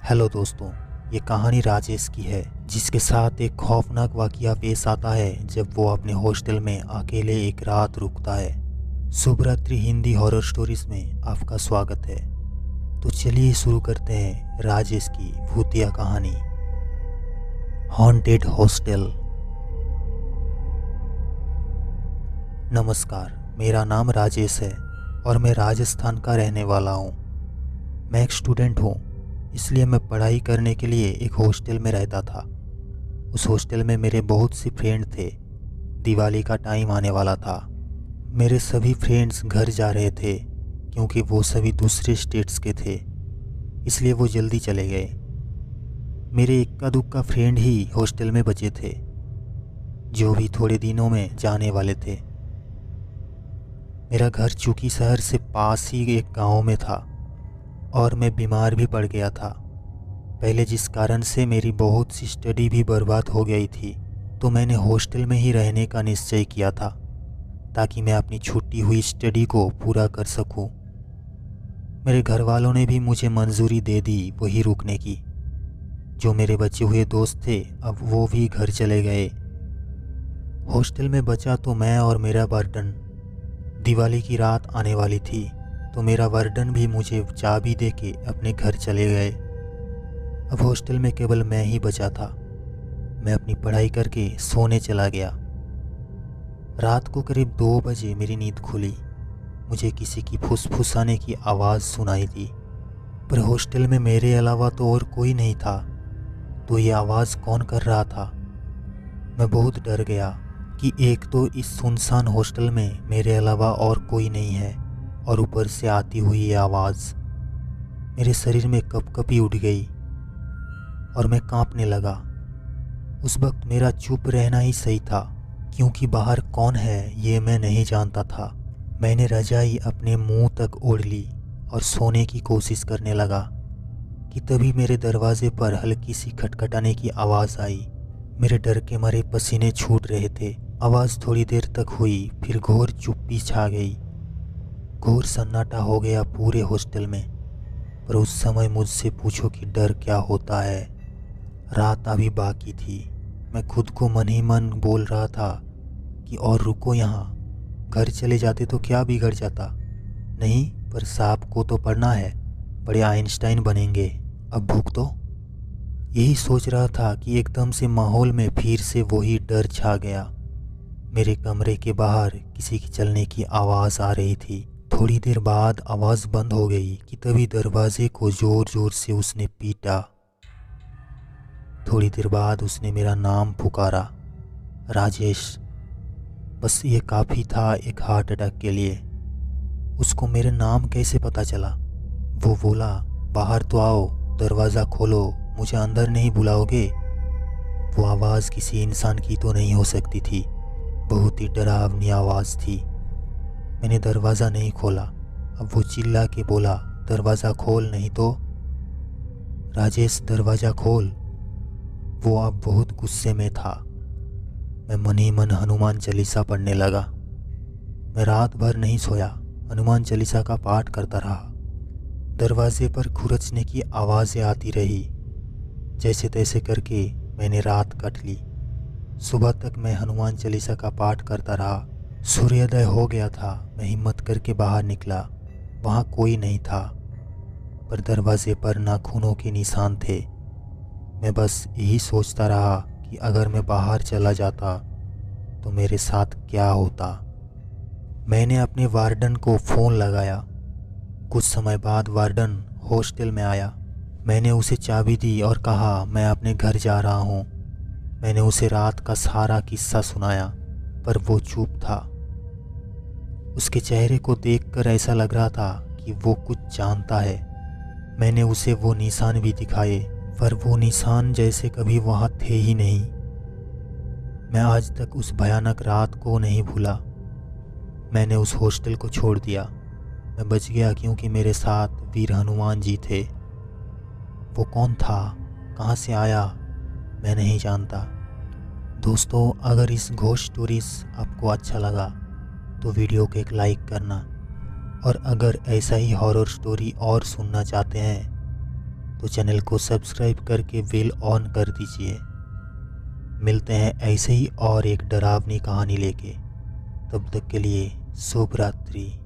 Hello दोस्तों, ये कहानी राजेश की है जिसके साथ एक खौफनाक वाकया पेश आता है जब वो अपने हॉस्टल में अकेले एक रात रुकता है। शुभरात्रि हिंदी हॉरर स्टोरीज में आपका स्वागत है। तो चलिए शुरू करते हैं राजेश की भूतिया कहानी, हॉन्टेड हॉस्टल। नमस्कार, मेरा नाम राजेश है और मैं राजस्थान का रहने वाला हूँ। मैं एक स्टूडेंट हूँ, इसलिए मैं पढ़ाई करने के लिए एक हॉस्टल में रहता था। उस हॉस्टल में मेरे बहुत से फ्रेंड थे। दिवाली का टाइम आने वाला था। मेरे सभी फ्रेंड्स घर जा रहे थे क्योंकि वो सभी दूसरे स्टेट्स के थे, इसलिए वो जल्दी चले गए। मेरे इक्का दुक्का फ्रेंड ही हॉस्टल में बचे थे जो भी थोड़े दिनों में जाने वाले थे। मेरा घर चूंकि शहर से पास ही एक गांव में था और मैं बीमार भी पड़ गया था पहले, जिस कारण से मेरी बहुत सी स्टडी भी बर्बाद हो गई थी। तो मैंने हॉस्टल में ही रहने का निश्चय किया था ताकि मैं अपनी छूटी हुई स्टडी को पूरा कर सकूं। मेरे घर वालों ने भी मुझे मंजूरी दे दी वही रुकने की। जो मेरे बचे हुए दोस्त थे अब वो भी घर चले गए। हॉस्टल में बचा तो मैं और मेरा वार्डन। दिवाली की रात आने वाली थी तो मेरा वार्डन भी मुझे चाबी दे के अपने घर चले गए। अब हॉस्टल में केवल मैं ही बचा था। मैं अपनी पढ़ाई करके सोने चला गया। रात को करीब 2 बजे मेरी नींद खुली। मुझे किसी की फुसफुसाने की आवाज़ सुनाई दी, पर हॉस्टल में मेरे अलावा तो और कोई नहीं था। तो ये आवाज़ कौन कर रहा था? मैं बहुत डर गया कि एक तो इस सुनसान हॉस्टल में मेरे अलावा और कोई नहीं है और ऊपर से आती हुई ये आवाज़। मेरे शरीर में कपकपी उठ गई और मैं कांपने लगा। उस वक्त मेरा चुप रहना ही सही था क्योंकि बाहर कौन है ये मैं नहीं जानता था। मैंने रजाई अपने मुंह तक ओढ़ ली और सोने की कोशिश करने लगा कि तभी मेरे दरवाजे पर हल्की सी खटखटाने की आवाज़ आई। मेरे डर के मारे पसीने छूट रहे थे। आवाज़ थोड़ी देर तक हुई, फिर घोर चुप्पी छा गई। घोर सन्नाटा हो गया पूरे हॉस्टल में। पर उस समय मुझसे पूछो कि डर क्या होता है। रात अभी बाकी थी। मैं खुद को मन ही मन बोल रहा था कि और रुको यहाँ, घर चले जाते तो क्या बिगड़ जाता। नहीं, पर सांप को तो पढ़ना है, बड़े आइंस्टाइन बनेंगे, अब भूख तो। यही सोच रहा था कि एकदम से माहौल में फिर से वही डर छा गया। मेरे कमरे के बाहर किसी की चलने की आवाज़ आ रही थी। थोड़ी देर बाद आवाज़ बंद हो गई कि तभी दरवाजे को ज़ोर ज़ोर से उसने पीटा। थोड़ी देर बाद उसने मेरा नाम पुकारा, राजेश। बस ये काफ़ी था एक हार्ट अटैक के लिए। उसको मेरे नाम कैसे पता चला? वो बोला, बाहर तो आओ, दरवाज़ा खोलो, मुझे अंदर नहीं बुलाओगे? वो आवाज़ किसी इंसान की तो नहीं हो सकती थी। बहुत ही डरावनी आवाज़ थी। मैंने दरवाज़ा नहीं खोला। अब वो चिल्ला के बोला, दरवाज़ा खोल नहीं तो। राजेश, दरवाज़ा खोल। वो अब बहुत गुस्से में था। मैं मन ही मन हनुमान चालीसा पढ़ने लगा। मैं रात भर नहीं सोया, हनुमान चालीसा का पाठ करता रहा। दरवाजे पर खुरचने की आवाज़ें आती रही। जैसे तैसे करके मैंने रात कट ली। सुबह तक मैं हनुमान चालीसा का पाठ करता रहा। सूर्योदय हो गया था। मैं हिम्मत करके बाहर निकला। वहाँ कोई नहीं था, पर दरवाजे पर नाखूनों के निशान थे। मैं बस यही सोचता रहा कि अगर मैं बाहर चला जाता तो मेरे साथ क्या होता। मैंने अपने वार्डन को फ़ोन लगाया। कुछ समय बाद वार्डन हॉस्टल में आया। मैंने उसे चाबी दी और कहा मैं अपने घर जा रहा हूँ। मैंने उसे रात का सारा किस्सा सुनाया, पर वो चुप था। उसके चेहरे को देखकर ऐसा लग रहा था कि वो कुछ जानता है। मैंने उसे वो निशान भी दिखाए, पर वो निशान जैसे कभी वहाँ थे ही नहीं। मैं आज तक उस भयानक रात को नहीं भूला। मैंने उस हॉस्टल को छोड़ दिया। मैं बच गया क्योंकि मेरे साथ वीर हनुमान जी थे। वो कौन था, कहाँ से आया, मैं नहीं जानता। दोस्तों, अगर इस घोस्ट स्टोरीज आपको अच्छा लगा तो वीडियो को एक लाइक करना, और अगर ऐसा ही हॉरर स्टोरी और सुनना चाहते हैं तो चैनल को सब्सक्राइब करके बेल ऑन कर दीजिए। मिलते हैं ऐसे ही और एक डरावनी कहानी लेके। तब तक के लिए शुभ रात्रि।